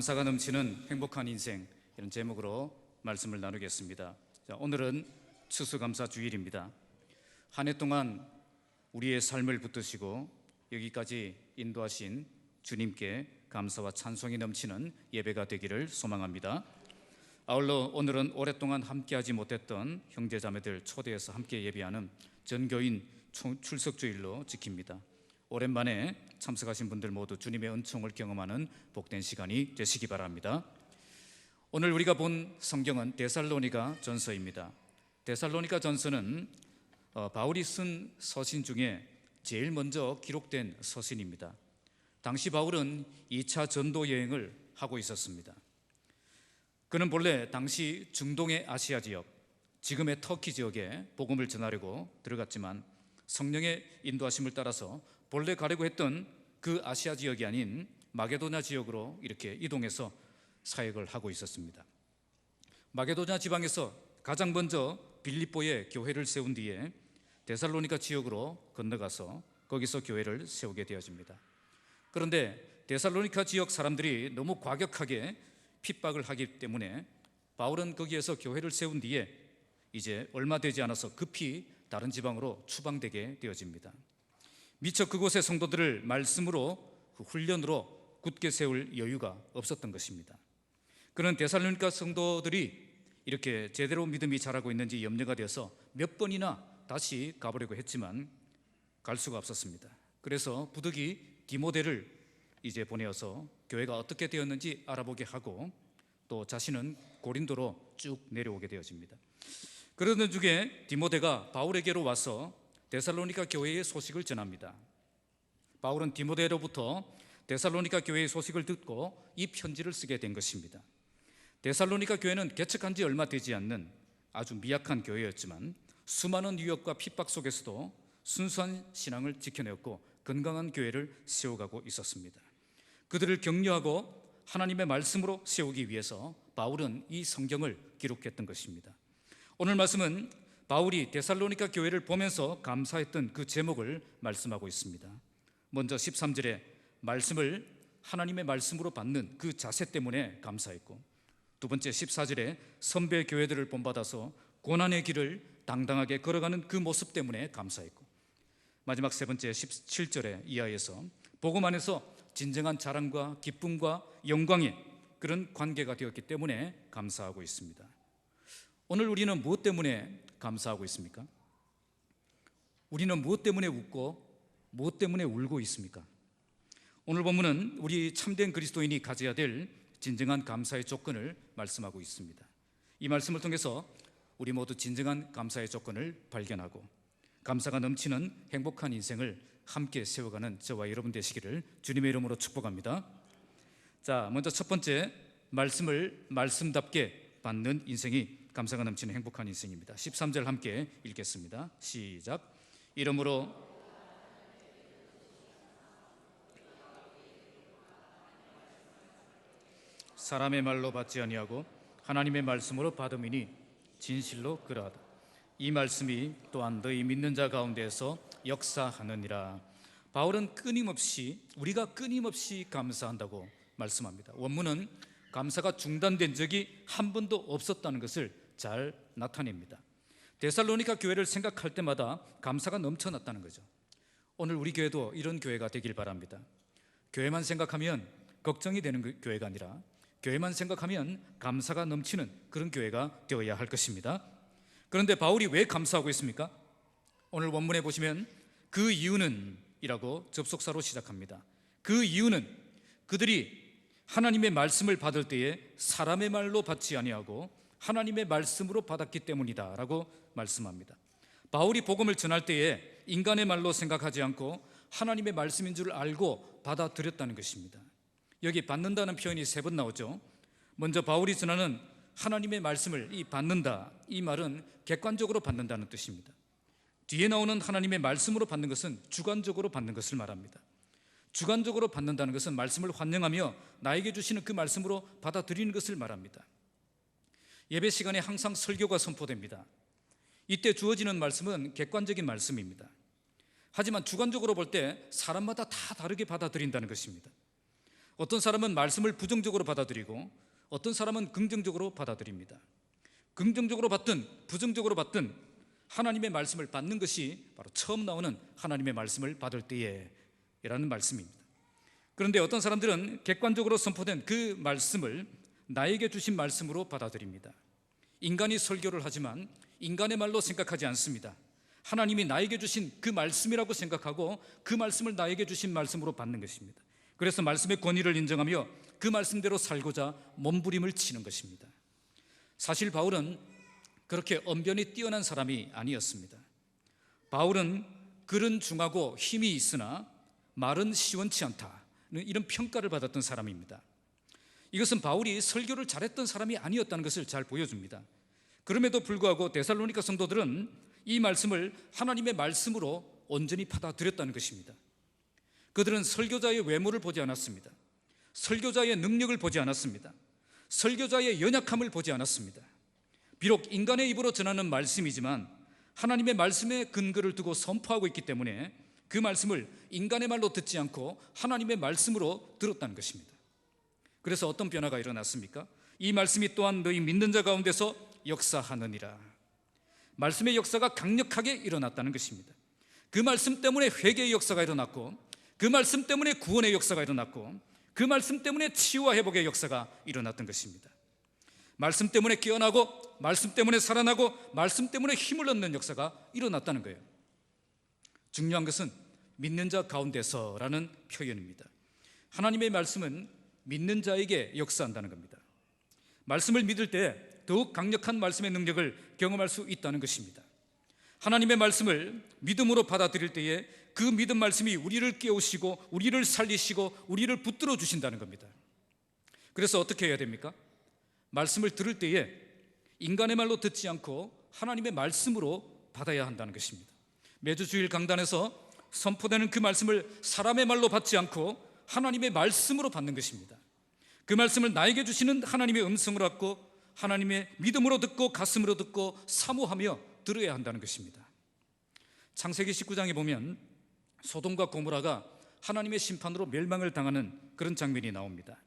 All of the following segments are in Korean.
감사가 넘치는 행복한 인생, 이런 제목으로 말씀을 나누겠습니다. 자, 오늘은 추수감사 주일입니다. 한 해 동안 우리의 삶을 붙드시고 여기까지 인도하신 주님께 감사와 찬송이 넘치는 예배가 되기를 소망합니다. 아울러 오늘은 오랫동안 함께하지 못했던 형제자매들 초대해서 함께 예배하는 전교인 출석주일로 지킵니다. 오랜만에 참석하신 분들 모두 주님의 은총을 경험하는 복된 시간이 되시기 바랍니다. 오늘 우리가 본 성경은 데살로니가 전서입니다. 데살로니가 전서는 바울이 쓴 서신 중에 제일 먼저 기록된 서신입니다. 당시 바울은 2차 전도 여행을 하고 있었습니다. 그는 본래 당시 중동의 아시아 지역, 지금의 터키 지역에 복음을 전하려고 들어갔지만 성령의 인도하심을 따라서 본래 가려고 했던 그 아시아 지역이 아닌 마게도냐 지역으로 이렇게 이동해서 사역을 하고 있었습니다. 마게도냐 지방에서 가장 먼저 빌립보에 교회를 세운 뒤에 데살로니가 지역으로 건너가서 거기서 교회를 세우게 되어집니다. 그런데 데살로니가 지역 사람들이 너무 과격하게 핍박을 하기 때문에 바울은 거기에서 교회를 세운 뒤에 이제 얼마 되지 않아서 급히 다른 지방으로 추방되게 되어집니다. 미처 그곳의 성도들을 말씀으로 훈련으로 굳게 세울 여유가 없었던 것입니다. 그는 데살로니가 성도들이 이렇게 제대로 믿음이 자라고 있는지 염려가 되어서 몇 번이나 다시 가보려고 했지만 갈 수가 없었습니다. 그래서 부득이 디모데를 이제 보내어서 교회가 어떻게 되었는지 알아보게 하고 또 자신은 고린도로 쭉 내려오게 되어집니다. 그러던 중에 디모데가 바울에게로 와서 데살로니가 교회의 소식을 전합니다. 바울은 디모데로부터 데살로니가 교회의 소식을 듣고 이 편지를 쓰게 된 것입니다. 데살로니가 교회는 개척한 지 얼마 되지 않는 아주 미약한 교회였지만 수많은 유혹과 핍박 속에서도 순수한 신앙을 지켜내었고 건강한 교회를 세워가고 있었습니다. 그들을 격려하고 하나님의 말씀으로 세우기 위해서 바울은 이 성경을 기록했던 것입니다. 오늘 말씀은 바울이 데살로니가 교회를 보면서 감사했던 그 제목을 말씀하고 있습니다. 먼저 13절에 말씀을 하나님의 말씀으로 받는 그 자세 때문에 감사했고, 두 번째 14절에 선배 교회들을 본받아서 고난의 길을 당당하게 걸어가는 그 모습 때문에 감사했고, 마지막 세 번째 17절에 이하에서 복음 안에서 진정한 자랑과 기쁨과 영광의 그런 관계가 되었기 때문에 감사하고 있습니다. 오늘 우리는 무엇 때문에 감사하고 있습니까? 우리는 무엇 때문에 웃고 무엇 때문에 울고 있습니까? 오늘 본문은 우리 참된 그리스도인이 가져야 될 진정한 감사의 조건을 말씀하고 있습니다. 이 말씀을 통해서 우리 모두 진정한 감사의 조건을 발견하고 감사가 넘치는 행복한 인생을 함께 세워가는 저와 여러분 되시기를 주님의 이름으로 축복합니다. 자, 먼저 첫 번째, 말씀을 말씀답게 받는 인생이 감사가 넘치는 행복한 인생입니다. 13절 함께 읽겠습니다. 시작. 이러므로 사람의 말로 받지 아니하고 하나님의 말씀으로 받음이니 진실로 그러하다. 이 말씀이 또한 너희 믿는 자 가운데에서 역사하느니라. 바울은 우리가 끊임없이 감사한다고 말씀합니다. 원문은 감사가 중단된 적이 한 번도 없었다는 것을 잘 나타냅니다. 데살로니가 교회를 생각할 때마다 감사가 넘쳐났다는 거죠. 오늘 우리 교회도 이런 교회가 되길 바랍니다. 교회만 생각하면 걱정이 되는 교회가 아니라 교회만 생각하면 감사가 넘치는 그런 교회가 되어야 할 것입니다. 그런데 바울이 왜 감사하고 있습니까? 오늘 원문에 보시면 그 이유는 이라고 접속사로 시작합니다. 그 이유는 그들이 하나님의 말씀을 받을 때에 사람의 말로 받지 아니하고 하나님의 말씀으로 받았기 때문이다 라고 말씀합니다. 바울이 복음을 전할 때에 인간의 말로 생각하지 않고 하나님의 말씀인 줄 알고 받아들였다는 것입니다. 여기 받는다는 표현이 3번 나오죠. 먼저 바울이 전하는 하나님의 말씀을 받는다, 이 말은 객관적으로 받는다는 뜻입니다. 뒤에 나오는 하나님의 말씀으로 받는 것은 주관적으로 받는 것을 말합니다. 주관적으로 받는다는 것은 말씀을 환영하며 나에게 주시는 그 말씀으로 받아들이는 것을 말합니다. 예배 시간에 항상 설교가 선포됩니다. 이때 주어지는 말씀은 객관적인 말씀입니다. 하지만 주관적으로 볼 때 사람마다 다 다르게 받아들인다는 것입니다. 어떤 사람은 말씀을 부정적으로 받아들이고 어떤 사람은 긍정적으로 받아들입니다. 긍정적으로 받든 부정적으로 받든 하나님의 말씀을 받는 것이 바로 처음 나오는 하나님의 말씀을 받을 때에라는 말씀입니다. 그런데 어떤 사람들은 객관적으로 선포된 그 말씀을 나에게 주신 말씀으로 받아들입니다. 인간이 설교를 하지만 인간의 말로 생각하지 않습니다. 하나님이 나에게 주신 그 말씀이라고 생각하고 그 말씀을 나에게 주신 말씀으로 받는 것입니다. 그래서 말씀의 권위를 인정하며 그 말씀대로 살고자 몸부림을 치는 것입니다. 사실 바울은 그렇게 언변이 뛰어난 사람이 아니었습니다. 바울은 글은 중하고 힘이 있으나 말은 시원치 않다, 이런 평가를 받았던 사람입니다. 이것은 바울이 설교를 잘했던 사람이 아니었다는 것을 잘 보여줍니다. 그럼에도 불구하고 데살로니가 성도들은 이 말씀을 하나님의 말씀으로 온전히 받아들였다는 것입니다. 그들은 설교자의 외모를 보지 않았습니다. 설교자의 능력을 보지 않았습니다. 설교자의 연약함을 보지 않았습니다. 비록 인간의 입으로 전하는 말씀이지만 하나님의 말씀에 근거를 두고 선포하고 있기 때문에 그 말씀을 인간의 말로 듣지 않고 하나님의 말씀으로 들었다는 것입니다. 그래서 어떤 변화가 일어났습니까? 이 말씀이 또한 너희 믿는 자 가운데서 역사하느니라. 말씀의 역사가 강력하게 일어났다는 것입니다. 그 말씀 때문에 회개의 역사가 일어났고, 그 말씀 때문에 구원의 역사가 일어났고, 그 말씀 때문에 치유와 회복의 역사가 일어났던 것입니다. 말씀 때문에 깨어나고, 말씀 때문에 살아나고, 말씀 때문에 힘을 얻는 역사가 일어났다는 거예요. 중요한 것은 믿는 자 가운데서라는 표현입니다. 하나님의 말씀은 믿는 자에게 역사한다는 겁니다. 말씀을 믿을 때 더욱 강력한 말씀의 능력을 경험할 수 있다는 것입니다. 하나님의 말씀을 믿음으로 받아들일 때에 그 믿음 말씀이 우리를 깨우시고 우리를 살리시고 우리를 붙들어 주신다는 겁니다. 그래서 어떻게 해야 됩니까? 말씀을 들을 때에 인간의 말로 듣지 않고 하나님의 말씀으로 받아야 한다는 것입니다. 매주 주일 강단에서 선포되는 그 말씀을 사람의 말로 받지 않고 하나님의 말씀으로 받는 것입니다. 그 말씀을 나에게 주시는 하나님의 음성을 받고 하나님의 믿음으로 듣고 가슴으로 듣고 사모하며 들어야 한다는 것입니다. 창세기 19장에 보면 소돔과 고모라가 하나님의 심판으로 멸망을 당하는 그런 장면이 나옵니다.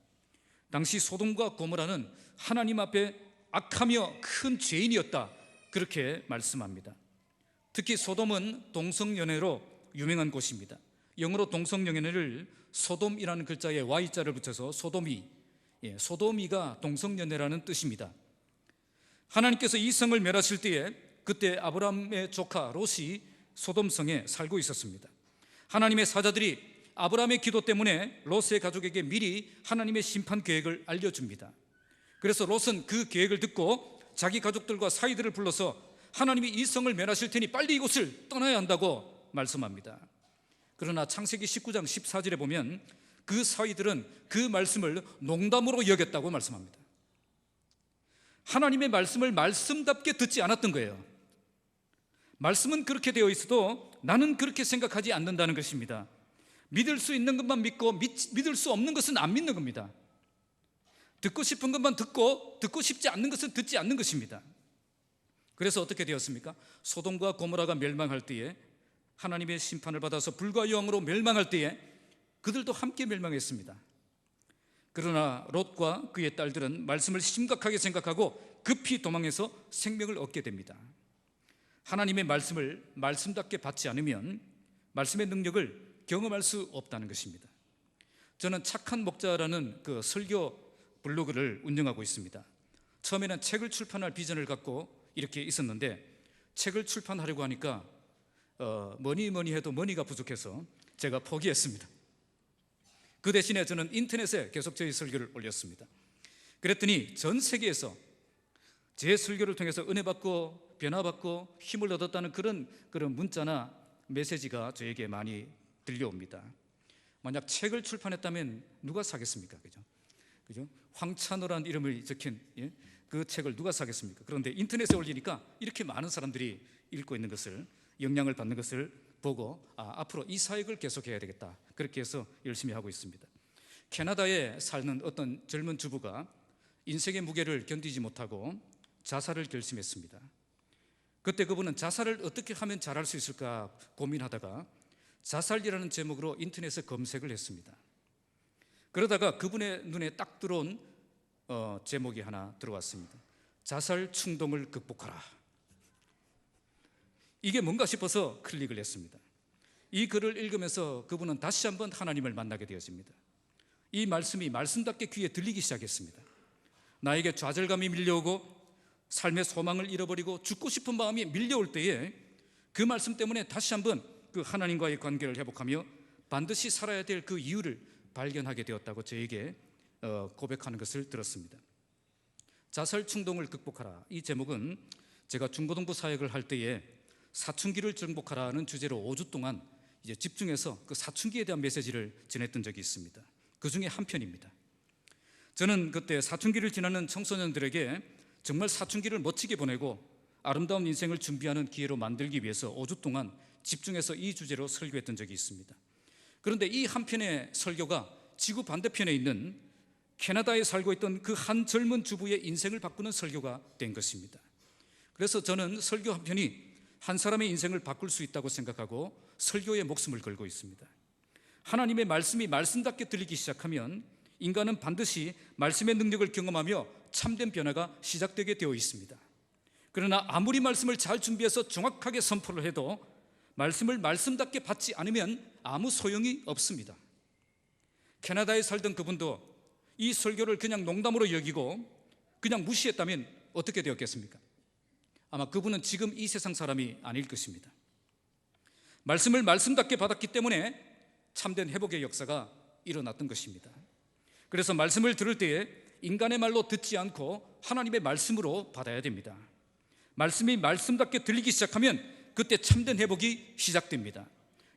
당시 소돔과 고모라는 하나님 앞에 악하며 큰 죄인이었다, 그렇게 말씀합니다. 특히 소돔은 동성연애로 유명한 곳입니다. 영어로 동성연애를 소돔이라는 글자에 Y자를 붙여서 소도미가 동성연애라는 뜻입니다. 하나님께서 이 성을 멸하실 때에 그때 아브라함의 조카 롯이 소돔성에 살고 있었습니다. 하나님의 사자들이 아브라함의 기도 때문에 롯의 가족에게 미리 하나님의 심판 계획을 알려줍니다. 그래서 롯은 그 계획을 듣고 자기 가족들과 사이들을 불러서 하나님이 이 성을 멸하실 테니 빨리 이곳을 떠나야 한다고 말씀합니다. 그러나 창세기 19장 14절에 보면 그 사이들은 그 말씀을 농담으로 여겼다고 말씀합니다. 하나님의 말씀을 말씀답게 듣지 않았던 거예요. 말씀은 그렇게 되어 있어도 나는 그렇게 생각하지 않는다는 것입니다. 믿을 수 있는 것만 믿고 믿을 수 없는 것은 안 믿는 겁니다. 듣고 싶은 것만 듣고 듣고 싶지 않는 것은 듣지 않는 것입니다. 그래서 어떻게 되었습니까? 소돔과 고모라가 멸망할 때에, 하나님의 심판을 받아서 불과 영으로 멸망할 때에 그들도 함께 멸망했습니다. 그러나 롯과 그의 딸들은 말씀을 심각하게 생각하고 급히 도망해서 생명을 얻게 됩니다. 하나님의 말씀을 말씀답게 받지 않으면 말씀의 능력을 경험할 수 없다는 것입니다. 저는 착한 목자라는 그 설교 블로그를 운영하고 있습니다. 처음에는 책을 출판할 비전을 갖고 이렇게 있었는데 책을 출판하려고 하니까 뭐니 해도 머니가 부족해서 제가 포기했습니다. 그 대신에 저는 인터넷에 계속 저희 설교를 올렸습니다. 그랬더니 전 세계에서 제 설교를 통해서 은혜 받고 변화받고 힘을 얻었다는 그런 문자나 메시지가 저에게 많이 들려옵니다. 만약 책을 출판했다면 누가 사겠습니까? 그죠? 황찬호라는 이름을 적힌 그 책을 누가 사겠습니까? 그런데 인터넷에 올리니까 이렇게 많은 사람들이 읽고 있는 것을, 영향을 받는 것을 보고 앞으로 이 사역을 계속해야 되겠다, 그렇게 해서 열심히 하고 있습니다. 캐나다에 사는 어떤 젊은 주부가 인생의 무게를 견디지 못하고 자살을 결심했습니다. 그때 그분은 자살을 어떻게 하면 잘할 수 있을까 고민하다가 자살이라는 제목으로 인터넷에 검색을 했습니다. 그러다가 그분의 눈에 딱 들어온 제목이 하나 들어왔습니다. 자살 충동을 극복하라. 이게 뭔가 싶어서 클릭을 했습니다. 이 글을 읽으면서 그분은 다시 한번 하나님을 만나게 되었습니다. 이 말씀이 말씀답게 귀에 들리기 시작했습니다. 나에게 좌절감이 밀려오고 삶의 소망을 잃어버리고 죽고 싶은 마음이 밀려올 때에 그 말씀 때문에 다시 한번 그 하나님과의 관계를 회복하며 반드시 살아야 될 그 이유를 발견하게 되었다고 저에게 고백하는 것을 들었습니다. 자살 충동을 극복하라. 이 제목은 제가 중고등부 사역을 할 때에 사춘기를 정복하라는 주제로 5주 동안 이제 집중해서 그 사춘기에 대한 메시지를 전했던 적이 있습니다. 그 중에 한 편입니다. 저는 그때 사춘기를 지나는 청소년들에게 정말 사춘기를 멋지게 보내고 아름다운 인생을 준비하는 기회로 만들기 위해서 5주 동안 집중해서 이 주제로 설교했던 적이 있습니다. 그런데 이 한 편의 설교가 지구 반대편에 있는 캐나다에 살고 있던 그 한 젊은 주부의 인생을 바꾸는 설교가 된 것입니다. 그래서 저는 설교 한 편이 한 사람의 인생을 바꿀 수 있다고 생각하고 설교에 목숨을 걸고 있습니다. 하나님의 말씀이 말씀답게 들리기 시작하면 인간은 반드시 말씀의 능력을 경험하며 참된 변화가 시작되게 되어 있습니다. 그러나 아무리 말씀을 잘 준비해서 정확하게 선포를 해도 말씀을 말씀답게 받지 않으면 아무 소용이 없습니다. 캐나다에 살던 그분도 이 설교를 그냥 농담으로 여기고 그냥 무시했다면 어떻게 되었겠습니까? 아마 그분은 지금 이 세상 사람이 아닐 것입니다. 말씀을 말씀답게 받았기 때문에 참된 회복의 역사가 일어났던 것입니다. 그래서 말씀을 들을 때에 인간의 말로 듣지 않고 하나님의 말씀으로 받아야 됩니다. 말씀이 말씀답게 들리기 시작하면 그때 참된 회복이 시작됩니다.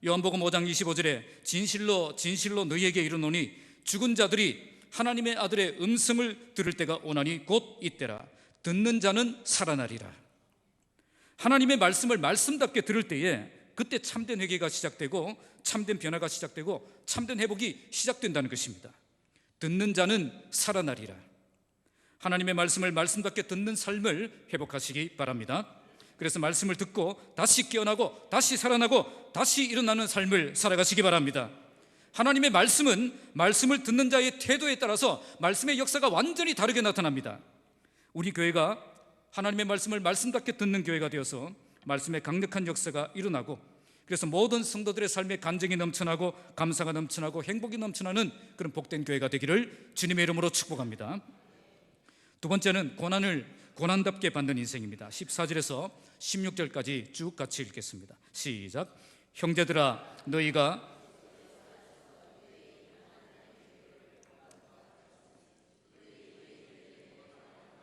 요한복음 5장 25절에 진실로 진실로 너희에게 이르노니 죽은 자들이 하나님의 아들의 음성을 들을 때가 오나니 곧 이때라. 듣는 자는 살아나리라. 하나님의 말씀을 말씀답게 들을 때에 그때 참된 회개가 시작되고 참된 변화가 시작되고 참된 회복이 시작된다는 것입니다. 듣는 자는 살아나리라. 하나님의 말씀을 말씀답게 듣는 삶을 회복하시기 바랍니다. 그래서 말씀을 듣고 다시 깨어나고 다시 살아나고 다시 일어나는 삶을 살아가시기 바랍니다. 하나님의 말씀은 말씀을 듣는 자의 태도에 따라서 말씀의 역사가 완전히 다르게 나타납니다. 우리 교회가 하나님의 말씀을 말씀답게 듣는 교회가 되어서 말씀의 강력한 역사가 일어나고 그래서 모든 성도들의 삶에 간증이 넘쳐나고 감사가 넘쳐나고 행복이 넘쳐나는 그런 복된 교회가 되기를 주님의 이름으로 축복합니다. 두 번째는 고난을 고난답게 받는 인생입니다. 14절에서 16절까지 쭉 같이 읽겠습니다. 시작. 형제들아 너희가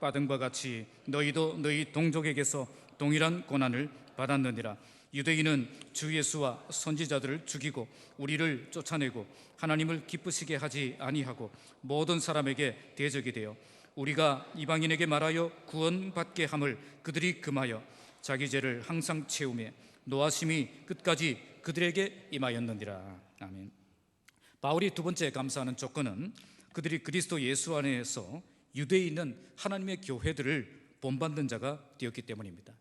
받은 바 같이 너희도 너희 동족에게서 동일한 고난을 받았느니라. 유대인은 주 예수와 선지자들을 죽이고 우리를 쫓아내고 하나님을 기쁘시게 하지 아니하고 모든 사람에게 대적이 되어 우리가 이방인에게 말하여 구원받게 함을 그들이 금하여 자기 죄를 항상 채우며 노하심이 끝까지 그들에게 임하였느니라. 아멘. 바울이 두 번째 감사하는 조건은 그들이 그리스도 예수 안에서 유대에 있는 하나님의 교회들을 본받는 자가 되었기 때문입니다.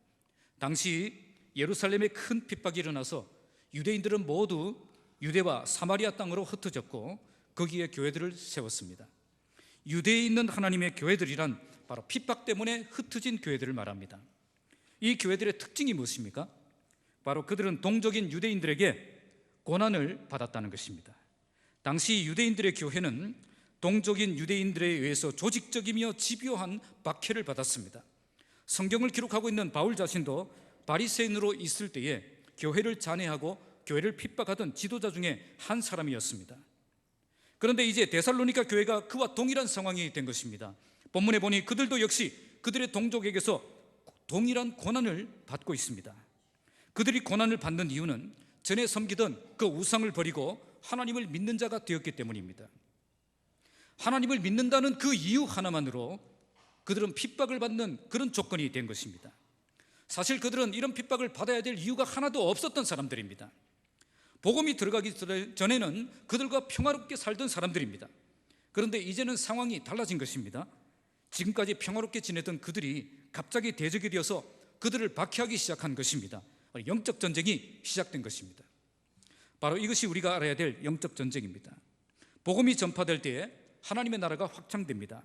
당시 예루살렘에 큰 핍박이 일어나서 유대인들은 모두 유대와 사마리아 땅으로 흩어졌고 거기에 교회들을 세웠습니다. 유대에 있는 하나님의 교회들이란 바로 핍박 때문에 흩어진 교회들을 말합니다. 이 교회들의 특징이 무엇입니까? 바로 그들은 동족인 유대인들에게 고난을 받았다는 것입니다. 당시 유대인들의 교회는 동족인 유대인들에 의해서 조직적이며 집요한 박해를 받았습니다. 성경을 기록하고 있는 바울 자신도 바리새인으로 있을 때에 교회를 잔해하고 교회를 핍박하던 지도자 중에 한 사람이었습니다. 그런데 이제 데살로니가 교회가 그와 동일한 상황이 된 것입니다. 본문에 보니 그들도 역시 그들의 동족에게서 동일한 고난을 받고 있습니다. 그들이 고난을 받는 이유는 전에 섬기던 그 우상을 버리고 하나님을 믿는 자가 되었기 때문입니다. 하나님을 믿는다는 그 이유 하나만으로 그들은 핍박을 받는 그런 조건이 된 것입니다. 사실 그들은 이런 핍박을 받아야 될 이유가 하나도 없었던 사람들입니다. 복음이 들어가기 전에는 그들과 평화롭게 살던 사람들입니다. 그런데 이제는 상황이 달라진 것입니다. 지금까지 평화롭게 지내던 그들이 갑자기 대적이 되어서 그들을 박해하기 시작한 것입니다. 영적 전쟁이 시작된 것입니다. 바로 이것이 우리가 알아야 될 영적 전쟁입니다. 복음이 전파될 때에 하나님의 나라가 확장됩니다.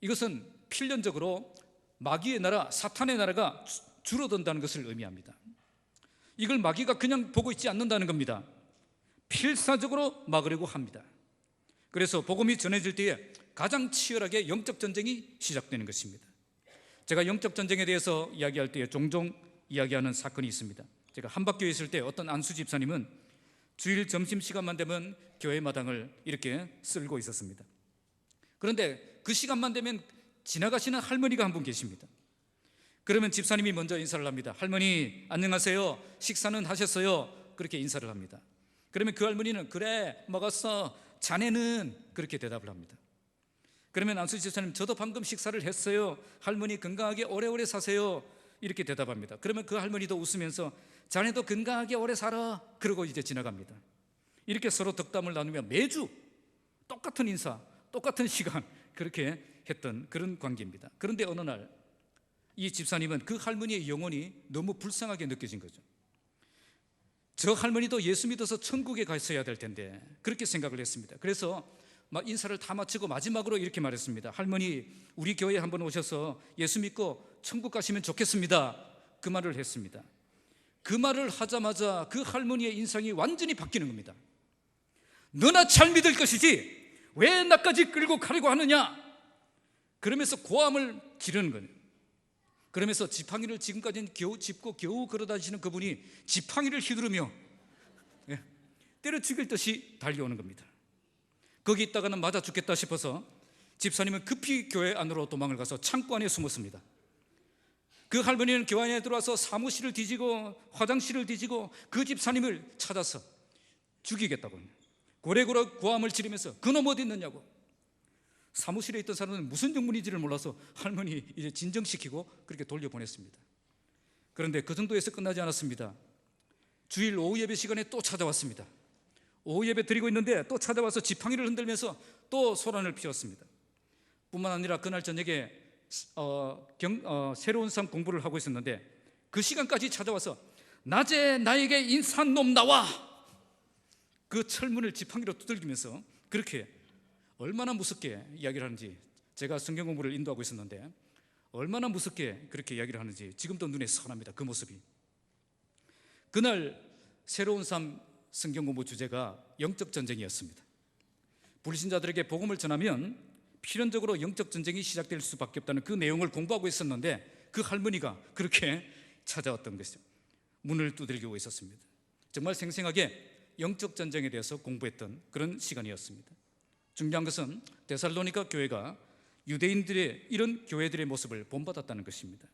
이것은 필연적으로 마귀의 나라, 사탄의 나라가 줄어든다는 것을 의미합니다. 이걸 마귀가 그냥 보고 있지 않는다는 겁니다. 필사적으로 막으려고 합니다. 그래서 복음이 전해질 때에 가장 치열하게 영적 전쟁이 시작되는 것입니다. 제가 영적 전쟁에 대해서 이야기할 때에 종종 이야기하는 사건이 있습니다. 제가 한박교에 있을 때 어떤 안수 집사님은 주일 점심시간만 되면 교회 마당을 이렇게 쓸고 있었습니다. 그런데 그 시간만 되면 지나가시는 할머니가 한 분 계십니다. 그러면 집사님이 먼저 인사를 합니다. 할머니 안녕하세요, 식사는 하셨어요? 그렇게 인사를 합니다. 그러면 그 할머니는 그래 먹었어, 자네는? 그렇게 대답을 합니다. 그러면 안수 집사님 저도 방금 식사를 했어요, 할머니 건강하게 오래오래 사세요, 이렇게 대답합니다. 그러면 그 할머니도 웃으면서 자네도 건강하게 오래 살아, 그러고 이제 지나갑니다. 이렇게 서로 덕담을 나누며 매주 똑같은 인사, 똑같은 시간 그렇게 했던 그런 관계입니다. 그런데 어느 날 이 집사님은 그 할머니의 영혼이 너무 불쌍하게 느껴진 거죠. 저 할머니도 예수 믿어서 천국에 갔어야 될 텐데 그렇게 생각을 했습니다. 그래서 막 인사를 다 마치고 마지막으로 이렇게 말했습니다. 할머니 우리 교회에 한번 오셔서 예수 믿고 천국 가시면 좋겠습니다. 그 말을 했습니다. 그 말을 하자마자 그 할머니의 인상이 완전히 바뀌는 겁니다. 너나 잘 믿을 것이지 왜 나까지 끌고 가려고 하느냐, 그러면서 고함을 지르는 거예요. 그러면서 지팡이를 지금까지는 겨우 짚고 겨우 걸어다니시는 그분이 지팡이를 휘두르며 때려 죽일 듯이 달려오는 겁니다. 거기 있다가는 맞아 죽겠다 싶어서 집사님은 급히 교회 안으로 도망을 가서 창고 안에 숨었습니다. 그 할머니는 교회 안에 들어와서 사무실을 뒤지고 화장실을 뒤지고 그 집사님을 찾아서 죽이겠다고 고래고래 고함을 지르면서 그놈 어디 있느냐고. 사무실에 있던 사람은 무슨 영문인지를 몰라서 할머니 이제 진정시키고 그렇게 돌려보냈습니다. 그런데 그 정도에서 끝나지 않았습니다. 주일 오후 예배 시간에 또 찾아왔습니다. 오후 예배 드리고 있는데 또 찾아와서 지팡이를 흔들면서 또 소란을 피웠습니다. 뿐만 아니라 그날 저녁에 새로운 삶 공부를 하고 있었는데 그 시간까지 찾아와서 낮에 나에게 인사한 놈 나와, 그 철문을 지팡이로 두들기면서 그렇게 얼마나 무섭게 이야기를 하는지, 제가 성경 공부를 인도하고 있었는데 얼마나 무섭게 그렇게 이야기를 하는지 지금도 눈에 선합니다. 그 모습이. 그날 새로운 삶 성경 공부 주제가 영적 전쟁이었습니다. 불신자들에게 복음을 전하면 필연적으로 영적 전쟁이 시작될 수밖에 없다는 그 내용을 공부하고 있었는데 그 할머니가 그렇게 찾아왔던 것이죠. 문을 두들기고 있었습니다. 정말 생생하게 영적 전쟁에 대해서 공부했던 그런 시간이었습니다. 중요한 것은 데살로니가 교회가 유대인들의 이런 교회들의 모습을 본받았다는 것입니다.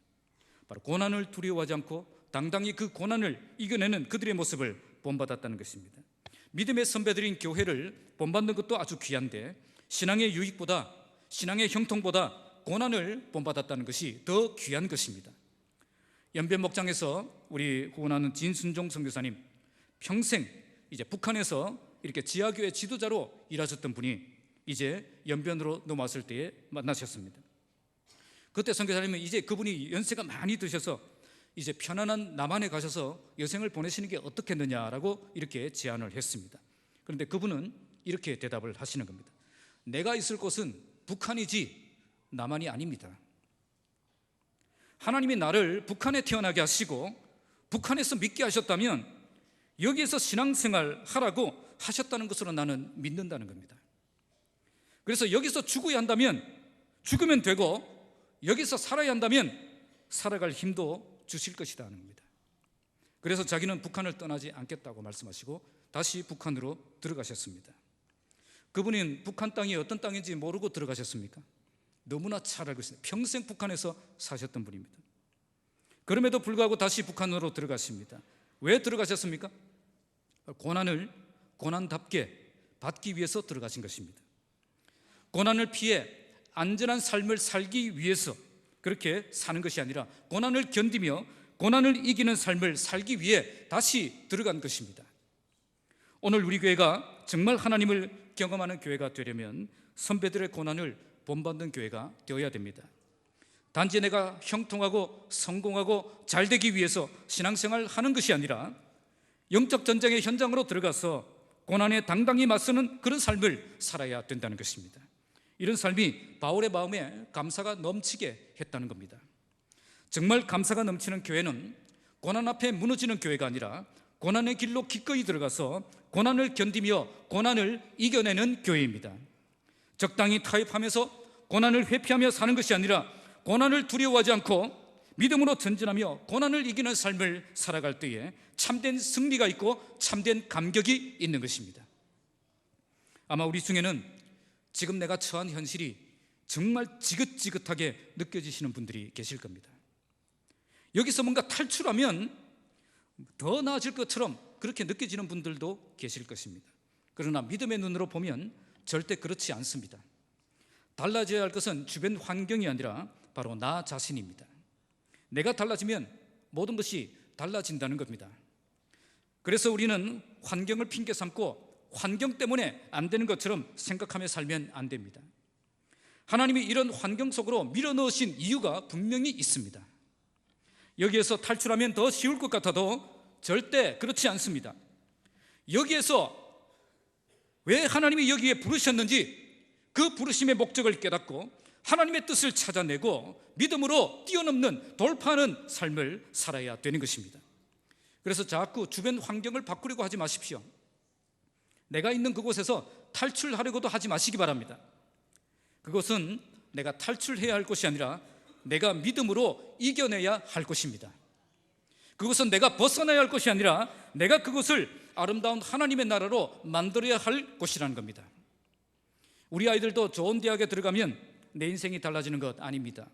바로 고난을 두려워하지 않고 당당히 그 고난을 이겨내는 그들의 모습을 본받았다는 것입니다. 믿음의 선배들인 교회를 본받는 것도 아주 귀한데 신앙의 유익보다, 신앙의 형통보다 고난을 본받았다는 것이 더 귀한 것입니다. 연변 목장에서 우리 후원하는 진순종 선교사님, 평생 이제 북한에서 이렇게 지하교회 지도자로 일하셨던 분이 이제 연변으로 넘어왔을 때에 만나셨습니다. 그때 선교사님은 이제 그분이 연세가 많이 드셔서 이제 편안한 남한에 가셔서 여생을 보내시는 게 어떻겠느냐라고 이렇게 제안을 했습니다. 그런데 그분은 이렇게 대답을 하시는 겁니다. 내가 있을 곳은 북한이지 남한이 아닙니다. 하나님이 나를 북한에 태어나게 하시고 북한에서 믿게 하셨다면 여기에서 신앙생활 하라고 하셨다는 것으로 나는 믿는다는 겁니다. 그래서 여기서 죽어야 한다면 죽으면 되고 여기서 살아야 한다면 살아갈 힘도 주실 것이다 하는 겁니다. 그래서 자기는 북한을 떠나지 않겠다고 말씀하시고 다시 북한으로 들어가셨습니다. 그분은 북한 땅이 어떤 땅인지 모르고 들어가셨습니까? 너무나 잘 알고 있습니다. 평생 북한에서 사셨던 분입니다. 그럼에도 불구하고 다시 북한으로 들어가십니다. 왜 들어가셨습니까? 고난을 고난답게 받기 위해서 들어가신 것입니다. 고난을 피해 안전한 삶을 살기 위해서 그렇게 사는 것이 아니라 고난을 견디며 고난을 이기는 삶을 살기 위해 다시 들어간 것입니다. 오늘 우리 교회가 정말 하나님을 경험하는 교회가 되려면 선배들의 고난을 본받는 교회가 되어야 됩니다. 단지 내가 형통하고 성공하고 잘되기 위해서 신앙생활을 하는 것이 아니라 영적 전쟁의 현장으로 들어가서 고난에 당당히 맞서는 그런 삶을 살아야 된다는 것입니다. 이런 삶이 바울의 마음에 감사가 넘치게 했다는 겁니다. 정말 감사가 넘치는 교회는 고난 앞에 무너지는 교회가 아니라 고난의 길로 기꺼이 들어가서 고난을 견디며 고난을 이겨내는 교회입니다. 적당히 타협하면서 고난을 회피하며 사는 것이 아니라 고난을 두려워하지 않고 믿음으로 전진하며 고난을 이기는 삶을 살아갈 때에 참된 승리가 있고 참된 감격이 있는 것입니다. 아마 우리 중에는 지금 내가 처한 현실이 정말 지긋지긋하게 느껴지시는 분들이 계실 겁니다. 여기서 뭔가 탈출하면 더 나아질 것처럼 그렇게 느껴지는 분들도 계실 것입니다. 그러나 믿음의 눈으로 보면 절대 그렇지 않습니다. 달라져야 할 것은 주변 환경이 아니라 바로 나 자신입니다. 내가 달라지면 모든 것이 달라진다는 겁니다. 그래서 우리는 환경을 핑계 삼고 환경 때문에 안 되는 것처럼 생각하며 살면 안 됩니다. 하나님이 이런 환경 속으로 밀어넣으신 이유가 분명히 있습니다. 여기에서 탈출하면 더 쉬울 것 같아도 절대 그렇지 않습니다. 여기에서 왜 하나님이 여기에 부르셨는지 그 부르심의 목적을 깨닫고 하나님의 뜻을 찾아내고 믿음으로 뛰어넘는 돌파하는 삶을 살아야 되는 것입니다. 그래서 자꾸 주변 환경을 바꾸려고 하지 마십시오. 내가 있는 그곳에서 탈출하려고도 하지 마시기 바랍니다. 그것은 내가 탈출해야 할 것이 아니라 내가 믿음으로 이겨내야 할 것입니다. 그것은 내가 벗어나야 할 것이 아니라 내가 그것을 아름다운 하나님의 나라로 만들어야 할 것이라는 겁니다. 우리 아이들도 좋은 대학에 들어가면 내 인생이 달라지는 것 아닙니다.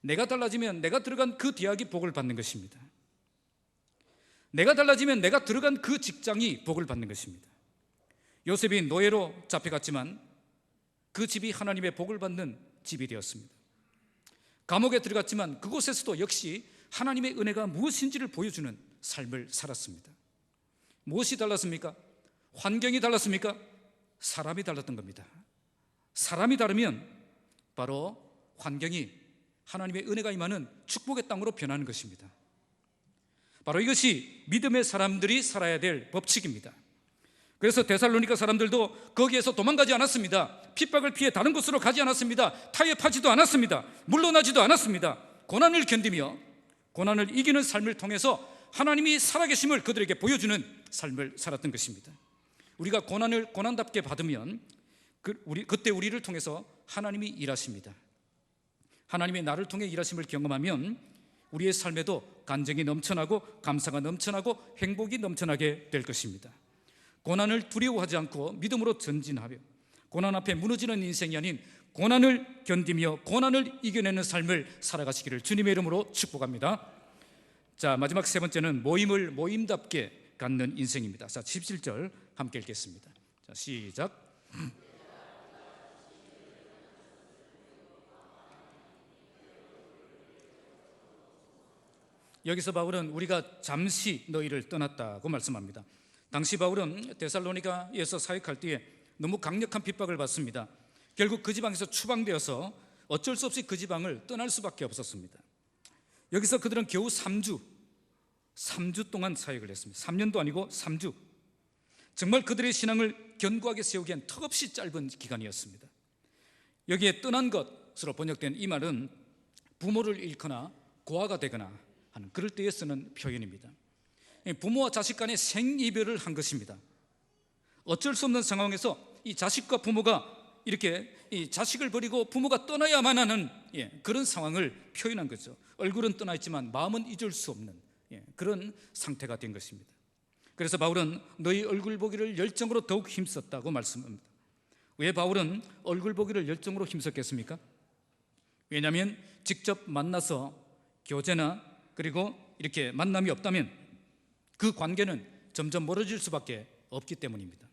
내가 달라지면 내가 들어간 그 대학이 복을 받는 것입니다. 내가 달라지면 내가 들어간 그 직장이 복을 받는 것입니다. 요셉이 노예로 잡혀갔지만 그 집이 하나님의 복을 받는 집이 되었습니다. 감옥에 들어갔지만 그곳에서도 역시 하나님의 은혜가 무엇인지를 보여주는 삶을 살았습니다. 무엇이 달랐습니까? 환경이 달랐습니까? 사람이 달랐던 겁니다. 사람이 다르면 바로 환경이 하나님의 은혜가 임하는 축복의 땅으로 변하는 것입니다. 바로 이것이 믿음의 사람들이 살아야 될 법칙입니다. 그래서 데살로니가 사람들도 거기에서 도망가지 않았습니다. 핍박을 피해 다른 곳으로 가지 않았습니다. 타협하지도 않았습니다. 물러나지도 않았습니다. 고난을 견디며 고난을 이기는 삶을 통해서 하나님이 살아계심을 그들에게 보여주는 삶을 살았던 것입니다. 우리가 고난을 고난답게 받으면 그때 우리를 통해서 하나님이 일하십니다. 하나님의 나를 통해 일하심을 경험하면 우리의 삶에도 간증이 넘쳐나고 감사가 넘쳐나고 행복이 넘쳐나게 될 것입니다. 고난을 두려워하지 않고 믿음으로 전진하며 고난 앞에 무너지는 인생이 아닌 고난을 견디며 고난을 이겨내는 삶을 살아가시기를 주님의 이름으로 축복합니다. 자, 마지막 세 번째는 모임을 모임답게 갖는 인생입니다. 자, 17절 함께 읽겠습니다. 자, 시작. 여기서 바울은 우리가 잠시 너희를 떠났다고 말씀합니다. 당시 바울은 데살로니가에서 사역할 때에 너무 강력한 핍박을 받습니다. 결국 그 지방에서 추방되어서 어쩔 수 없이 그 지방을 떠날 수밖에 없었습니다. 여기서 그들은 겨우 3주 동안 사역을 했습니다. 3년도 아니고 3주. 정말 그들의 신앙을 견고하게 세우기엔 턱없이 짧은 기간이었습니다. 여기에 떠난 것으로 번역된 이 말은 부모를 잃거나 고아가 되거나 하는 그럴 때에 쓰는 표현입니다. 부모와 자식 간의 생이별을 한 것입니다. 어쩔 수 없는 상황에서 이 자식과 부모가 이렇게 이 자식을 버리고 부모가 떠나야만 하는 그런 상황을 표현한 거죠. 얼굴은 떠나 있지만 마음은 잊을 수 없는 그런 상태가 된 것입니다. 그래서 바울은 너희 얼굴 보기를 열정으로 더욱 힘썼다고 말씀합니다. 왜 바울은 얼굴 보기를 열정으로 힘썼겠습니까? 왜냐하면 직접 만나서 교제나 그리고 이렇게 만남이 없다면 그 관계는 점점 멀어질 수밖에 없기 때문입니다.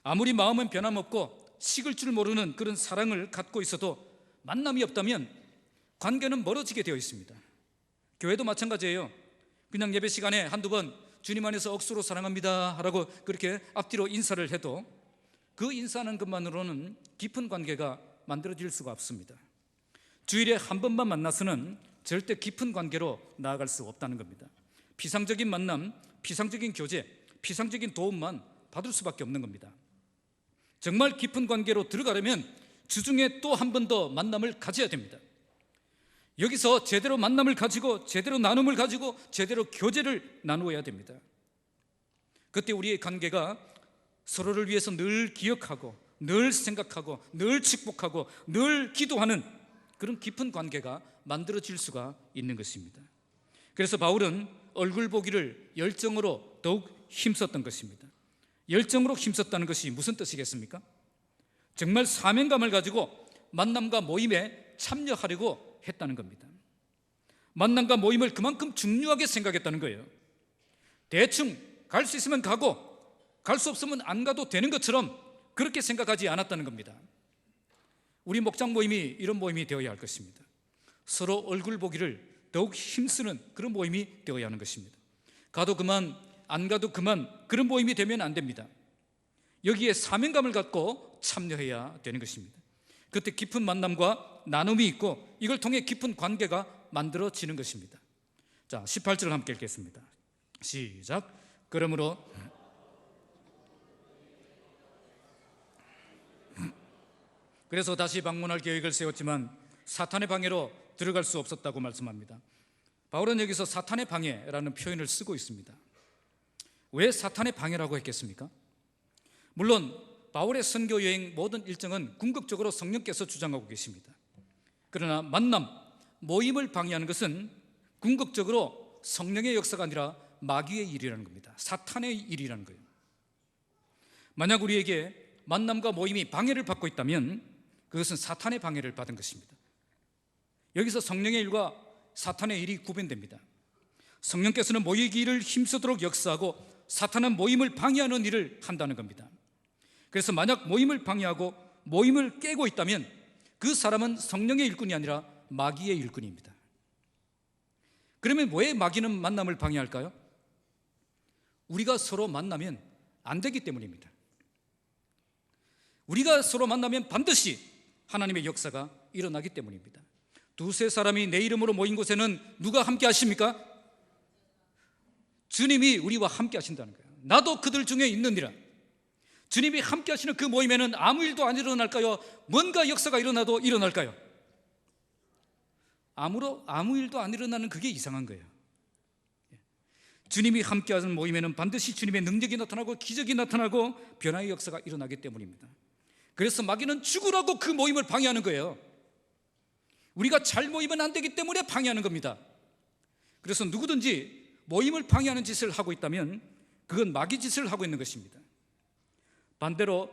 아무리 마음은 변함없고 식을 줄 모르는 그런 사랑을 갖고 있어도 만남이 없다면 관계는 멀어지게 되어 있습니다. 교회도 마찬가지예요. 그냥 예배 시간에 한두 번 주님 안에서 억수로 사랑합니다 라고 그렇게 앞뒤로 인사를 해도 그 인사하는 것만으로는 깊은 관계가 만들어질 수가 없습니다. 주일에 한 번만 만나서는 절대 깊은 관계로 나아갈 수 없다는 겁니다. 피상적인 만남, 피상적인 교제, 피상적인 도움만 받을 수밖에 없는 겁니다. 정말 깊은 관계로 들어가려면 주중에 또 한 번 더 만남을 가져야 됩니다. 여기서 제대로 만남을 가지고 제대로 나눔을 가지고 제대로 교제를 나누어야 됩니다. 그때 우리의 관계가 서로를 위해서 늘 기억하고 늘 생각하고 늘 축복하고 늘 기도하는 그런 깊은 관계가 만들어질 수가 있는 것입니다. 그래서 바울은 얼굴 보기를 열정으로 더욱 힘썼던 것입니다. 열정으로 힘썼다는 것이 무슨 뜻이겠습니까? 정말 사명감을 가지고 만남과 모임에 참여하려고 했다는 겁니다. 만남과 모임을 그만큼 중요하게 생각했다는 거예요. 대충 갈 수 있으면 가고 갈 수 없으면 안 가도 되는 것처럼 그렇게 생각하지 않았다는 겁니다. 우리 목장 모임이 이런 모임이 되어야 할 것입니다. 서로 얼굴 보기를 더욱 힘쓰는 그런 모임이 되어야 하는 것입니다. 가도 그만 안 가도 그만 그런 모임이 되면 안 됩니다. 여기에 사명감을 갖고 참여해야 되는 것입니다. 그때 깊은 만남과 나눔이 있고 이걸 통해 깊은 관계가 만들어지는 것입니다. 자, 18절 함께 읽겠습니다. 시작. 그러므로 그래서 다시 방문할 계획을 세웠지만 사탄의 방해로 들어갈 수 없었다고 말씀합니다. 바울은 여기서 사탄의 방해라는 표현을 쓰고 있습니다. 왜 사탄의 방해라고 했겠습니까? 물론 바울의 선교 여행 모든 일정은 궁극적으로 성령께서 주장하고 계십니다. 그러나 만남, 모임을 방해하는 것은 궁극적으로 성령의 역사가 아니라 마귀의 일이라는 겁니다. 사탄의 일이라는 거예요. 만약 우리에게 만남과 모임이 방해를 받고 있다면 그것은 사탄의 방해를 받은 것입니다. 여기서 성령의 일과 사탄의 일이 구분됩니다. 성령께서는 모이기를 힘쓰도록 역사하고 사탄은 모임을 방해하는 일을 한다는 겁니다. 그래서 만약 모임을 방해하고 모임을 깨고 있다면 그 사람은 성령의 일꾼이 아니라 마귀의 일꾼입니다. 그러면 왜 마귀는 만남을 방해할까요? 우리가 서로 만나면 안 되기 때문입니다. 우리가 서로 만나면 반드시 하나님의 역사가 일어나기 때문입니다. 두세 사람이 내 이름으로 모인 곳에는 누가 함께 하십니까? 주님이 우리와 함께 하신다는 거예요. 나도 그들 중에 있느니라. 주님이 함께 하시는 그 모임에는 아무 일도 안 일어날까요? 뭔가 역사가 일어나도 일어날까요? 아무 일도 안 일어나는 그게 이상한 거예요. 주님이 함께하는 모임에는 반드시 주님의 능력이 나타나고 기적이 나타나고 변화의 역사가 일어나기 때문입니다. 그래서 마귀는 죽으라고 그 모임을 방해하는 거예요. 우리가 잘 모이면 안 되기 때문에 방해하는 겁니다. 그래서 누구든지 모임을 방해하는 짓을 하고 있다면 그건 마귀 짓을 하고 있는 것입니다. 반대로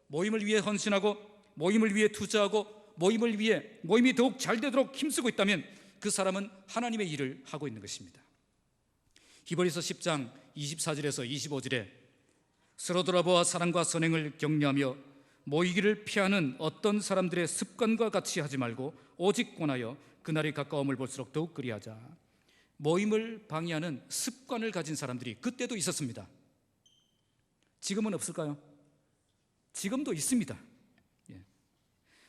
모임을 위해 헌신하고 모임을 위해 투자하고 모임을 위해 모임이 더욱 잘 되도록 힘쓰고 있다면 그 사람은 하나님의 일을 하고 있는 것입니다. 히브리서 10장 24절에서 25절에 서로 돌아보아 사랑과 선행을 격려하며 모이기를 피하는 어떤 사람들의 습관과 같이 하지 말고 오직 권하여 그날이 가까움을 볼수록 더욱 그리하자. 모임을 방해하는 습관을 가진 사람들이 그때도 있었습니다. 지금은 없을까요? 지금도 있습니다.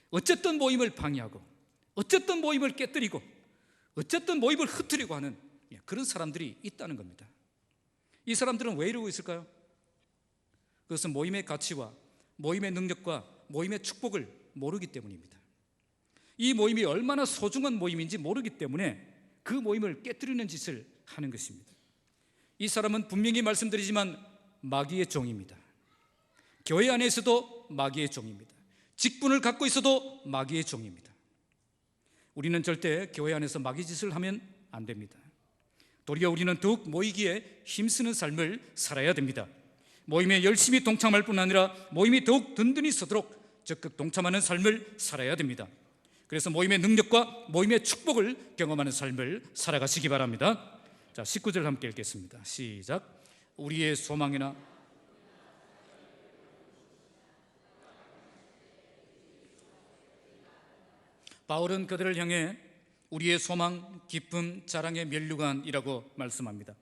어쨌든 모임을 방해하고 어쨌든 모임을 깨뜨리고 어쨌든 모임을 흩트리고 하는 그런 사람들이 있다는 겁니다. 이 사람들은 왜 이러고 있을까요? 그것은 모임의 가치와 모임의 능력과 모임의 축복을 모르기 때문입니다. 이 모임이 얼마나 소중한 모임인지 모르기 때문에 그 모임을 깨뜨리는 짓을 하는 것입니다. 이 사람은 분명히 말씀드리지만 마귀의 종입니다. 교회 안에서도 마귀의 종입니다. 직분을 갖고 있어도 마귀의 종입니다. 우리는 절대 교회 안에서 마귀 짓을 하면 안 됩니다. 도리어 우리는 더욱 모이기에 힘쓰는 삶을 살아야 됩니다. 모임에 열심히 동참할 뿐 아니라 모임이 더욱 든든히 서도록 적극 동참하는 삶을 살아야 됩니다. 그래서 모임의 능력과 모임의 축복을 경험하는 삶을 살아가시기 바랍니다. 자, 19절 함께 읽겠습니다. 시작. 우리의 소망이나 바울은 그들을 향해 우리의 소망, 기쁨, 자랑의 면류관이라고 말씀합니다.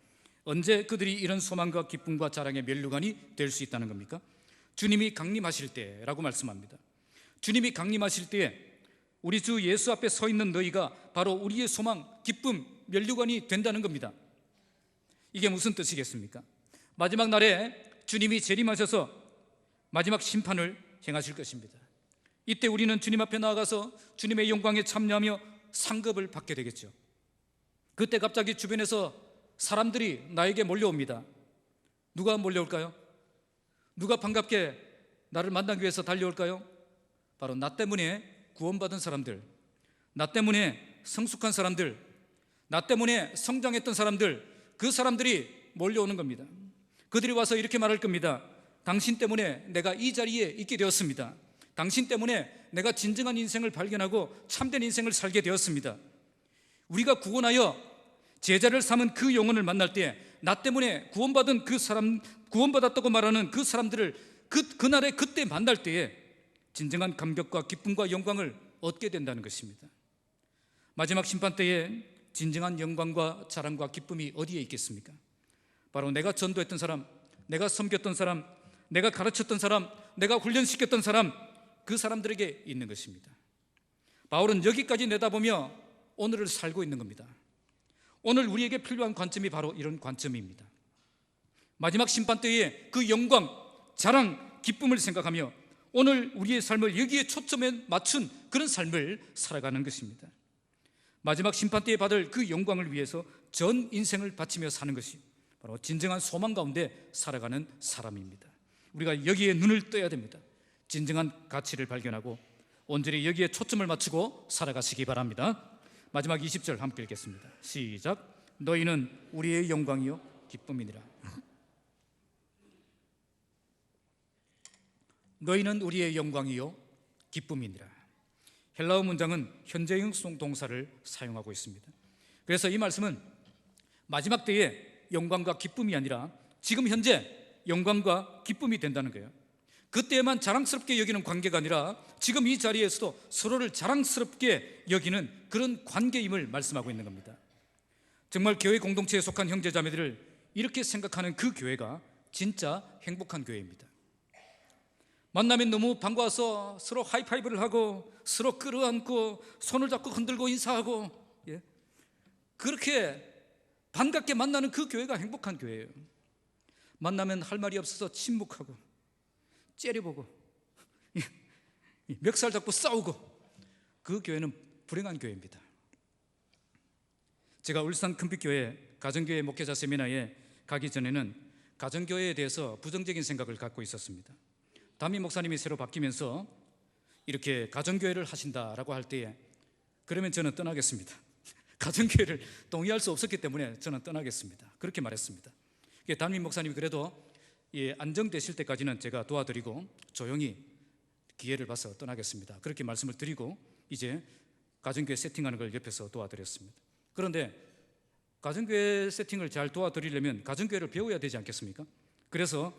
언제 그들이 이런 소망과 기쁨과 자랑의 면류관이 될 수 있다는 겁니까? 주님이 강림하실 때라고 말씀합니다. 주님이 강림하실 때에 우리 주 예수 앞에 서 있는 너희가 바로 우리의 소망, 기쁨, 면류관이 된다는 겁니다. 이게 무슨 뜻이겠습니까? 마지막 날에 주님이 재림하셔서 마지막 심판을 행하실 것입니다. 이때 우리는 주님 앞에 나아가서 주님의 영광에 참여하며 상급을 받게 되겠죠. 그때 갑자기 주변에서 사람들이 나에게 몰려옵니다. 누가 몰려올까요? 누가 반갑게 나를 만나기 위해서 달려올까요? 바로 나 때문에 구원받은 사람들, 나 때문에 성숙한 사람들, 나 때문에 성장했던 사람들, 그 사람들이 몰려오는 겁니다. 그들이 와서 이렇게 말할 겁니다. 당신 때문에 내가 이 자리에 있게 되었습니다. 당신 때문에 내가 진정한 인생을 발견하고 참된 인생을 살게 되었습니다. 우리가 구원하여 제자를 삼은 그 영혼을 만날 때 나 때문에 구원받은 그 사람, 구원받았다고 말하는 그 사람들을 그날에 그때 만날 때에 진정한 감격과 기쁨과 영광을 얻게 된다는 것입니다. 마지막 심판 때에 진정한 영광과 자랑과 기쁨이 어디에 있겠습니까? 바로 내가 전도했던 사람, 내가 섬겼던 사람, 내가 가르쳤던 사람, 내가 훈련시켰던 사람, 그 사람들에게 있는 것입니다. 바울은 여기까지 내다보며 오늘을 살고 있는 겁니다. 오늘 우리에게 필요한 관점이 바로 이런 관점입니다. 마지막 심판 때에 그 영광, 자랑, 기쁨을 생각하며 오늘 우리의 삶을 여기에 초점에 맞춘 그런 삶을 살아가는 것입니다. 마지막 심판 때에 받을 그 영광을 위해서 전 인생을 바치며 사는 것이 바로 진정한 소망 가운데 살아가는 사람입니다. 우리가 여기에 눈을 떠야 됩니다. 진정한 가치를 발견하고 온전히 여기에 초점을 맞추고 살아가시기 바랍니다. 마지막 20절 함께 읽겠습니다. 시작. 너희는 우리의 영광이요 기쁨이니라. 너희는 우리의 영광이요 기쁨이니라. 헬라어 문장은 현재형 동사를 사용하고 있습니다. 그래서 이 말씀은 마지막 때에 영광과 기쁨이 아니라 지금 현재 영광과 기쁨이 된다는 거예요. 그때만 자랑스럽게 여기는 관계가 아니라 지금 이 자리에서도 서로를 자랑스럽게 여기는 그런 관계임을 말씀하고 있는 겁니다. 정말 교회 공동체에 속한 형제자매들을 이렇게 생각하는 그 교회가 진짜 행복한 교회입니다. 만나면 너무 반가워서 서로 하이파이브를 하고 서로 끌어안고 손을 잡고 흔들고 인사하고, 그렇게 반갑게 만나는 그 교회가 행복한 교회예요. 만나면 할 말이 없어서 침묵하고 째려보고 멱살 잡고 싸우고, 그 교회는 불행한 교회입니다. 제가 울산 큰빛교회 가정교회 목회자 세미나에 가기 전에는 가정교회에 대해서 부정적인 생각을 갖고 있었습니다. 담임 목사님이 새로 바뀌면서 이렇게 가정교회를 하신다라고 할 때에 그러면 저는 떠나겠습니다. 가정교회를 동의할 수 없었기 때문에 저는 떠나겠습니다. 그렇게 말했습니다. 담임 목사님이 그래도 안정되실 때까지는 제가 도와드리고 조용히 기회를 봐서 떠나겠습니다. 그렇게 말씀을 드리고 이제 가정교회 세팅하는 걸 옆에서 도와드렸습니다. 그런데 가정교회 세팅을 잘 도와드리려면 가정교회를 배워야 되지 않겠습니까? 그래서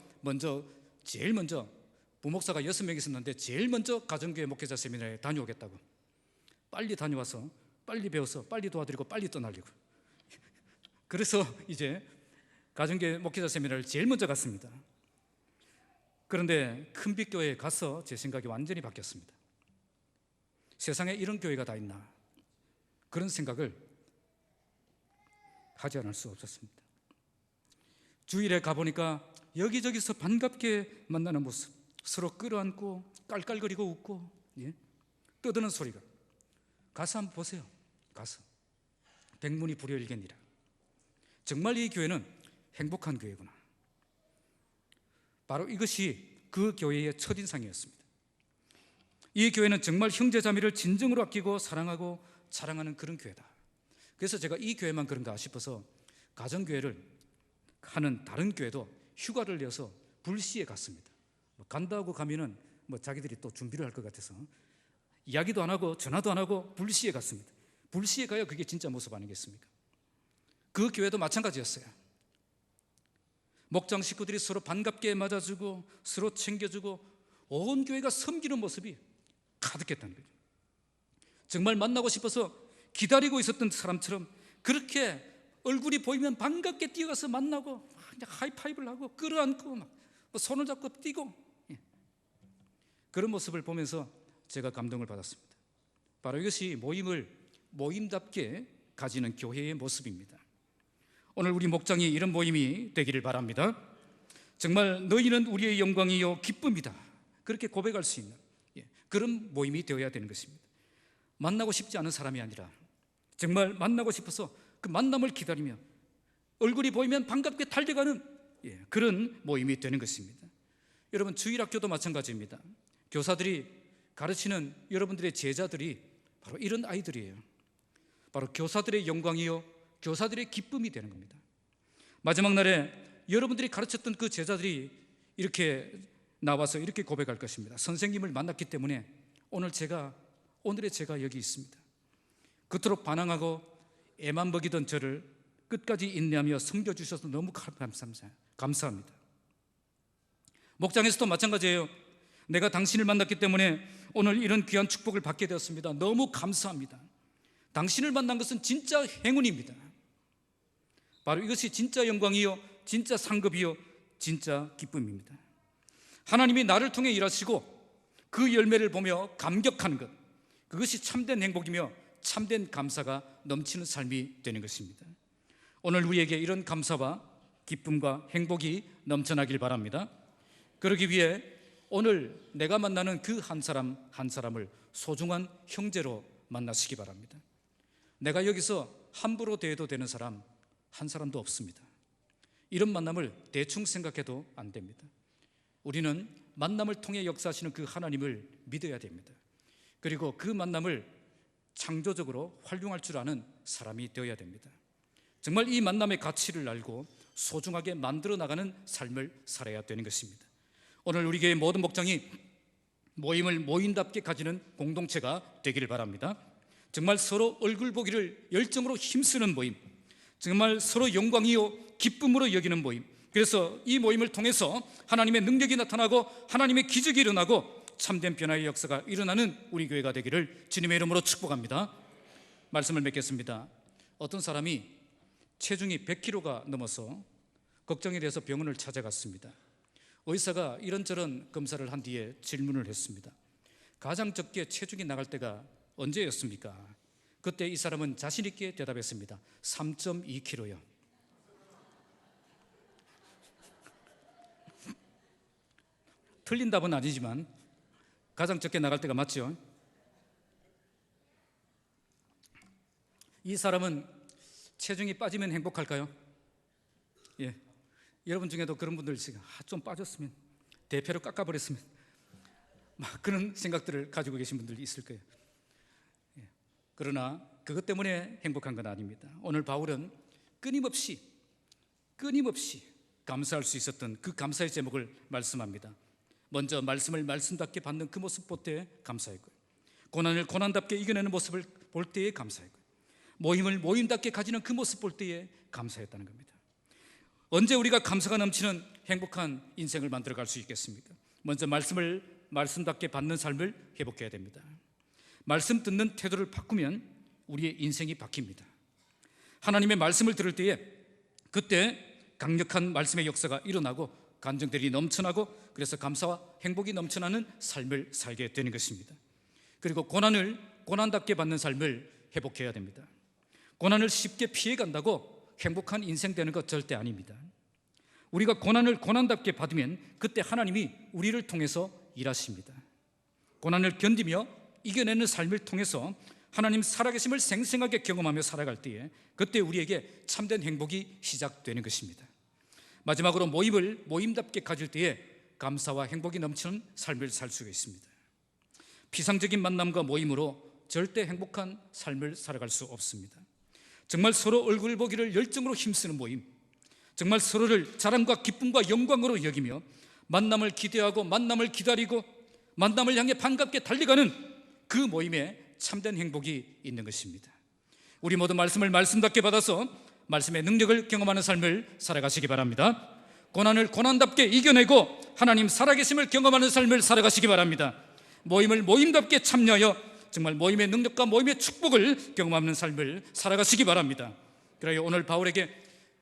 제일 먼저 부목사가 6명 있었는데 제일 먼저 가정교회 목회자 세미나에 다녀오겠다고, 빨리 다녀와서 빨리 배워서 빨리 도와드리고 빨리 떠나려고. 그래서 이제 가정교회 목회자 세미나를 제일 먼저 갔습니다. 그런데 큰빛교회에 가서 제 생각이 완전히 바뀌었습니다. 세상에 이런 교회가 다 있나, 그런 생각을 하지 않을 수 없었습니다. 주일에 가보니까 여기저기서 반갑게 만나는 모습, 서로 끌어안고 깔깔거리고 웃고 떠드는 소리가, 가서 한번 보세요. 가서 백문이 불여일견이라. 정말 이 교회는 행복한 교회구나. 바로 이것이 그 교회의 첫인상이었습니다. 이 교회는 정말 형제자매를 진정으로 아끼고 사랑하고 자랑하는 그런 교회다. 그래서 제가 이 교회만 그런가 싶어서 가정교회를 하는 다른 교회도 휴가를 내서 불시에 갔습니다. 간다고 가면은 자기들이 또 준비를 할 것 같아서 이야기도 안 하고 전화도 안 하고 불시에 갔습니다. 불시에 가야 그게 진짜 모습 아니겠습니까? 그 교회도 마찬가지였어요. 목장 식구들이 서로 반갑게 맞아주고 서로 챙겨주고 온 교회가 섬기는 모습이 가득했다는 거죠. 정말 만나고 싶어서 기다리고 있었던 사람처럼 그렇게 얼굴이 보이면 반갑게 뛰어가서 만나고 하이파이브를 하고 끌어안고 손을 잡고 뛰고, 그런 모습을 보면서 제가 감동을 받았습니다. 바로 이것이 모임답게 가지는 교회의 모습입니다. 오늘 우리 목장이 이런 모임이 되기를 바랍니다. 정말 너희는 우리의 영광이요 기쁨이다, 그렇게 고백할 수 있는 그런 모임이 되어야 되는 것입니다. 만나고 싶지 않은 사람이 아니라 정말 만나고 싶어서 그 만남을 기다리며 얼굴이 보이면 반갑게 달려가는 그런 모임이 되는 것입니다. 여러분, 주일학교도 마찬가지입니다. 교사들이 가르치는 여러분들의 제자들이 바로 이런 아이들이에요. 바로 교사들의 영광이요 교사들의 기쁨이 되는 겁니다. 마지막 날에 여러분들이 가르쳤던 그 제자들이 이렇게 나와서 이렇게 고백할 것입니다. 선생님을 만났기 때문에 오늘의 제가 여기 있습니다. 그토록 반항하고 애만 먹이던 저를 끝까지 인내하며 섬겨주셔서 너무 감사합니다. 목장에서도 마찬가지예요. 내가 당신을 만났기 때문에 오늘 이런 귀한 축복을 받게 되었습니다. 너무 감사합니다. 당신을 만난 것은 진짜 행운입니다. 바로 이것이 진짜 영광이요 진짜 상급이요 진짜 기쁨입니다. 하나님이 나를 통해 일하시고 그 열매를 보며 감격하는 것, 그것이 참된 행복이며 참된 감사가 넘치는 삶이 되는 것입니다. 오늘 우리에게 이런 감사와 기쁨과 행복이 넘쳐나길 바랍니다. 그러기 위해 오늘 내가 만나는 그 한 사람 한 사람을 소중한 형제로 만나시기 바랍니다. 내가 여기서 함부로 대해도 되는 사람 한 사람도 없습니다. 이런 만남을 대충 생각해도 안 됩니다. 우리는 만남을 통해 역사하시는 그 하나님을 믿어야 됩니다. 그리고 그 만남을 창조적으로 활용할 줄 아는 사람이 되어야 됩니다. 정말 이 만남의 가치를 알고 소중하게 만들어 나가는 삶을 살아야 되는 것입니다. 오늘 우리 교회 모든 목장이 모임을 모임답게 가지는 공동체가 되기를 바랍니다. 정말 서로 얼굴 보기를 열정으로 힘쓰는 모임, 정말 서로 영광이요 기쁨으로 여기는 모임, 그래서 이 모임을 통해서 하나님의 능력이 나타나고 하나님의 기적이 일어나고 참된 변화의 역사가 일어나는 우리 교회가 되기를 주님의 이름으로 축복합니다. 말씀을 맺겠습니다. 어떤 사람이 체중이 100kg가 넘어서 걱정이 돼서 병원을 찾아갔습니다. 의사가 이런저런 검사를 한 뒤에 질문을 했습니다. 가장 적게 체중이 나갈 때가 언제였습니까? 그때 이 사람은 자신 있게 대답했습니다. 3.2kg요. 틀린 답은 아니지만 가장 적게 나갈 때가 맞죠. 이 사람은 체중이 빠지면 행복할까요? 예. 여러분 중에도 그런 분들 있으니까 좀 빠졌으면, 대패로 깎아버렸으면, 막 그런 생각들을 가지고 계신 분들이 있을 거예요. 예. 그러나 그것 때문에 행복한 건 아닙니다. 오늘 바울은 끊임없이 감사할 수 있었던 그 감사의 제목을 말씀합니다. 먼저 말씀을 말씀답게 받는 그 모습 볼 때 감사했고요, 고난을 고난답게 이겨내는 모습을 볼 때에 감사했고요, 모임을 모임답게 가지는 그 모습 볼 때에 감사했다는 겁니다. 언제 우리가 감사가 넘치는 행복한 인생을 만들어갈 수 있겠습니까? 먼저 말씀을 말씀답게 받는 삶을 회복해야 됩니다. 말씀 듣는 태도를 바꾸면 우리의 인생이 바뀝니다. 하나님의 말씀을 들을 때에 그때 강력한 말씀의 역사가 일어나고 감정들이 넘쳐나고, 그래서 감사와 행복이 넘쳐나는 삶을 살게 되는 것입니다. 그리고 고난을 고난답게 받는 삶을 회복해야 됩니다. 고난을 쉽게 피해간다고 행복한 인생 되는 것 절대 아닙니다. 우리가 고난을 고난답게 받으면 그때 하나님이 우리를 통해서 일하십니다. 고난을 견디며 이겨내는 삶을 통해서 하나님 살아계심을 생생하게 경험하며 살아갈 때에 그때 우리에게 참된 행복이 시작되는 것입니다. 마지막으로 모임을 모임답게 가질 때에 감사와 행복이 넘치는 삶을 살 수가 있습니다. 피상적인 만남과 모임으로 절대 행복한 삶을 살아갈 수 없습니다. 정말 서로 얼굴 보기를 열정으로 힘쓰는 모임, 정말 서로를 자랑과 기쁨과 영광으로 여기며 만남을 기대하고 만남을 기다리고 만남을 향해 반갑게 달려가는 그 모임에 참된 행복이 있는 것입니다. 우리 모두 말씀을 말씀답게 받아서 말씀의 능력을 경험하는 삶을 살아가시기 바랍니다. 고난을 고난답게 이겨내고 하나님 살아계심을 경험하는 삶을 살아가시기 바랍니다. 모임을 모임답게 참여하여 정말 모임의 능력과 모임의 축복을 경험하는 삶을 살아가시기 바랍니다. 그래야 오늘 바울에게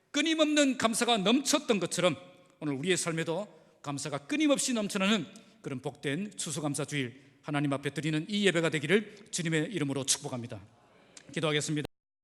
끊임없는 감사가 넘쳤던 것처럼 오늘 우리의 삶에도 감사가 끊임없이 넘쳐나는 그런 복된 추수감사 주일 하나님 앞에 드리는 이 예배가 되기를 주님의 이름으로 축복합니다. 기도하겠습니다.